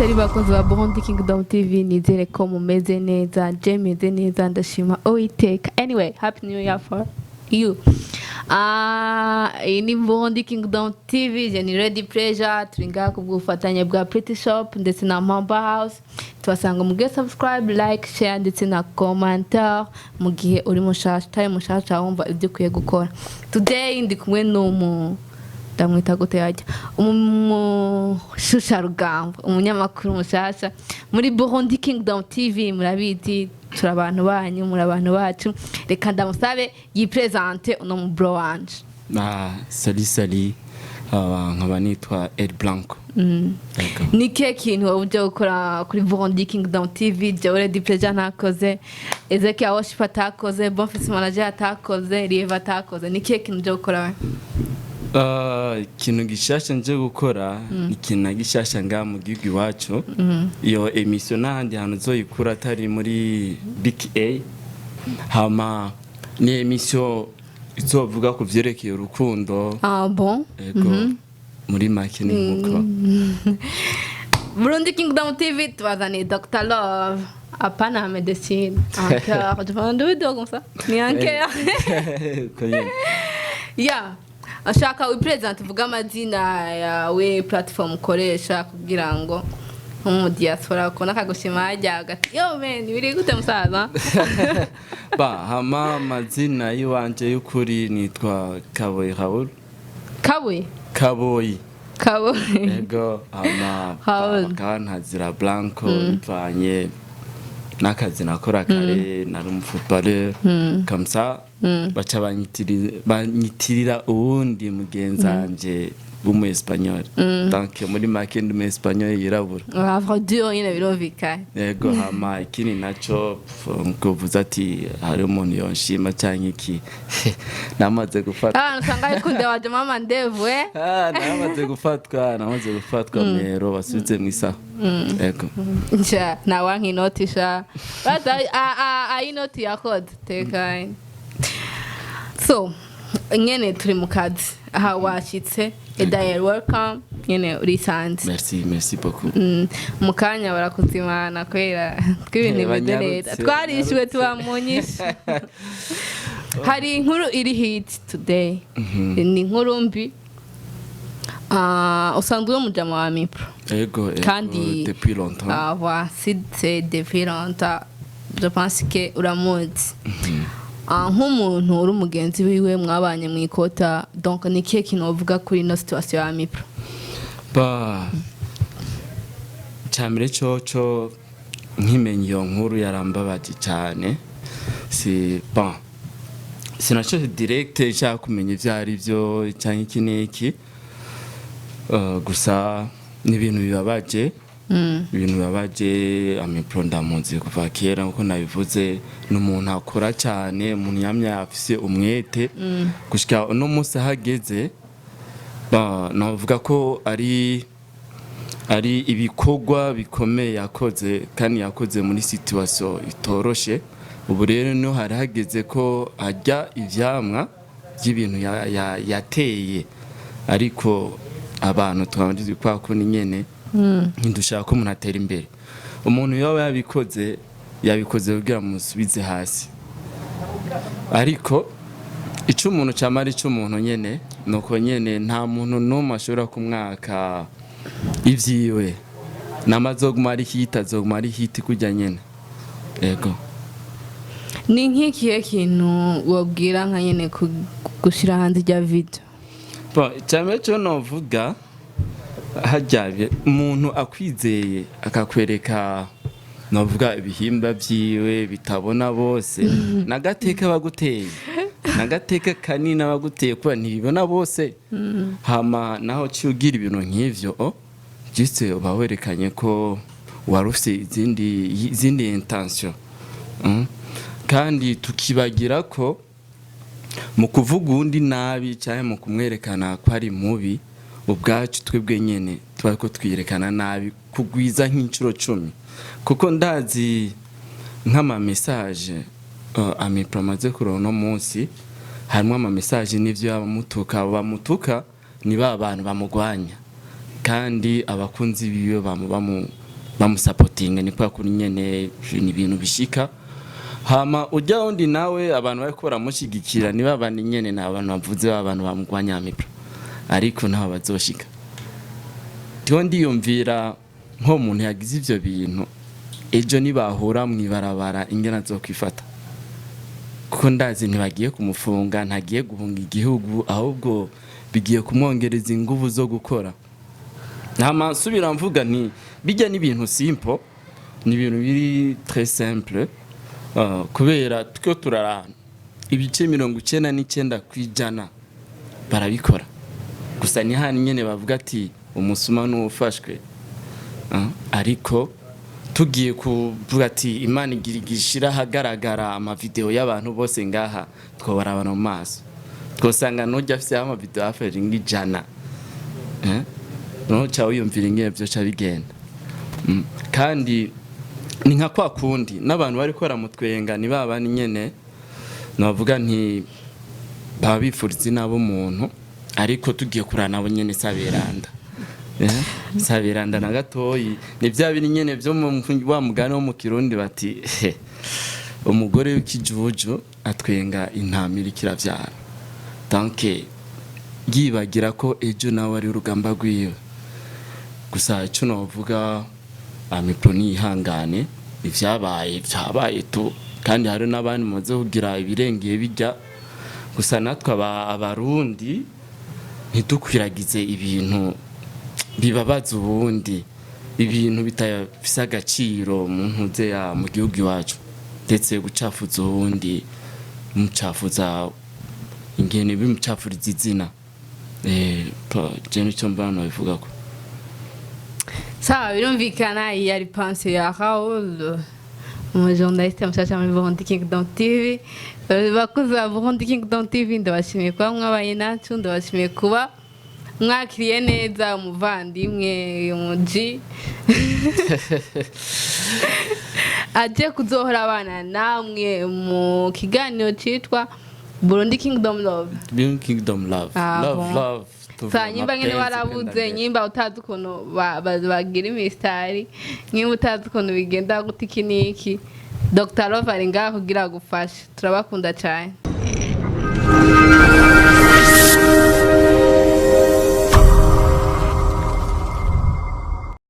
seri bakozi ba Burundi Kingdom TV nizere ko mumeze neza je meze neza ndashima Uwiteka. Anyway, happy new year for you. Ini Burundi Kingdom TV je ni Ready Pleasure turinga kubwufatanye bwa Pretty Shop ndetse na Mamba House. Tubasanga mugiye subscribe, like, share ndetse na commentaire mugihe uri mushasha tayo mushasha wumva ibyo kwiye gukora. Today ndi kumwe n'umu ndamwita gute yajya umushusha rugamba umunyamakuru mushasha muri Burundi Kingdom TV murabiti turabantu banyu muri abantu bacu reka ndamusabe yipresente uno mu bro wanje. Sali nkaba nitwa El Blanco. Ni ke kintu uje gukora kuri Burundi Kingdom TV je Ready Pleasure ntakoze Ezeki awoshipa takoze Bonfils manager atakoze Rieva takoze ni ke kintu uje gukora ikintu gishasha nje gukora ikintu gishasha nga mu gihugu iwacu iyo emission nandi hano zoyikura atari muri BKA hama ni emission izovuga ku vyerekeye urukundo. Bon ego muri makini nkuko Burundi Kingdom TV tubazaniye Dr Love apana medicine encore tu vas nous dire comme ça ni encore yeah. Ashaka wipresente vuga amazina yawe platform ukoresha kugira ngo mu diaspora kona kagushima ajya agati yo men biri gute musaza hama amazina yiwanje y'ukuri nitwa Kaboyi Raoul. Kaboyi ego hama Kantazira Blanco bivanye n'akazi nakora kare nari umufootballer comme ça baca banyitirira uwundi mugenzanje umu Espanyol donc muri make ndi mu Espanyol yirabura dur yine birovika ego hama ikini naco ngovuza ati hari umuntu yonshima cyangwa iki namaze gufatwa usanga ikunde waje mama ndevu namaze gufatwa mero basubitse mu isaha ego nja na wanki notisha bata inoti yakode teka so nyene turi mu kazi aha washitse Edael welcome nyene urisanze. Merci beaucoup. Mukanya barakuzimana kwera twibintu biderera twarishwe tubamunyisha hari inkuru iri hit today ni inkuru mbi usanzwe umujama wa Mipro ego kandi depuis longtemps c'est depuis longtemps je pense que uramuzi nk'umuntu uri umugenzi wiwe mwabanye mu ikota donc ni kihe kintu uvuga kuri no situation ya Mipro cyamire cyo nkimenye iyo nkuru yarambabaje cyane sinaco direct nshaka kumenya ivyari byo cyangwa iki niki gusa ni ibintu bibabaje Mipro ndamuzi kuva kera nkuko nabivuze n'umuntu akora cyane umuntu yamya afise umwete gushika no munsi hageze navuga ko ari ibikorwa bikomeye yakoze kandi yakoze muri situation itoroshe ubu rero no hari hageze ko ajya ivyamwa by'ibintu yateye ariko abantu twabandi kwa ko ni nyene ntidushaka ko umuntu atera imbere umuntu yaba yabikoze kugira musubize hasi ariko ico umuntu camara ico umuntu nyene nuko nyene nta muntu n'umwe ashobora kumwaka ivyiwe namazogumara ikitazogumara ikiti kujya nyene ego ni nk'ikihe kintu wobwira nka nyene gushira hanze rya video cyane cyo novuga hajyabye umuntu akwizeye akakwereka navuga ibihimba byiwe bitabona bose nagateka baguteye nagateka kanina baguteye kuba ntibibona bose hama naho cyugira ibintu nk'ivyo gise bawerekanye ko warufise izindi intention kandi tukibagira ko mu kuvuga undi nabi cyane mu kumwerekana ko ari mubi ubwacu twebwe nyene twako twiyerekana nabi kugwiza nk'incuro 10 kuko ndazi nk'ama message Mipro amaze kurono munsi harimo ama message n'ivyo bamutuka ni ba bantu bamugwanya kandi abakunzi biwe bamusapotinga ni kwa kuri nyene ni ibintu bishika hama ujya undi nawe abantu bari kubara mushigikira niba abandi nyene n'abantu bavuze abantu bamugwanya mipro ariko ntaho bazoshika tiho ndiyumvira nko umuntu yagize ivyo bintu ejo nibahura mwibarabara ingena zo kwifata kuko ndazi ntibagiye kumufunga ntagiye guhunga igihugu ahubwo bigiye kumwongereza inguvu zo gukora nama subira mvuga nti bijya n'ibintu simple ni ibintu biri très simple kubera twe turarana ibice 99 kwijana barabikora gusa ni hani nyene bavuga ati umusuma n'ufashwe ariko tugiye kuvuga ati Imana igirigishira hagaragara ama video y'abantu bose ngaha twobarabana mu maso twosanga nujya afise ama video afere ngijana no cyawe yumvira ingene byo cha bigenda kandi ni nka kwa kundi n'abantu bari kora mutwenga ni babani nyene navuga nti babifuriza nabo muntu ariko tugiye kurana abo nyene saberanda saberanda na gatoyi ni bya biri nyene byo wa mugani wo mu Kirundi bati umugore w'ikijuju atwenga intamira kiravyara danke yibagira ko ejo nawe ari urugamba rwiwe gusa icyo navuga amipro ni ihangane byabaye tu kandi hari n'abandi muze kugira ibirengeye bijya gusa natwe abarundi ntidukwiragize ibintu bibabaza ubundi ibintu bitafisa agaciro mu ntuze ya mu gihugu iwacu ndetse gucafuza ubundi mucafuza ingene bimucafuriza izina je nicyo mbana bivuga ko sawa birumvikana yari pense ya Raoul umujournaliste mshasha muri Burundi Kingdom TV bakuze ba Burundi Kingdom TV ndabashimiye kwa mwabaye nacu ndabashimiye kuba mwakiriye neza umuvandimwe umuji aje kuzohora abana namwe mu kiganiro citwa Burundi Kingdom Love love sa nyimba ngene warabuze nyimba utazi ukuntu bagira imistari nyimba utazi ukuntu bigenda guti kiniki Dr. Love ari ngaho kugira gufasha turabakunda cyane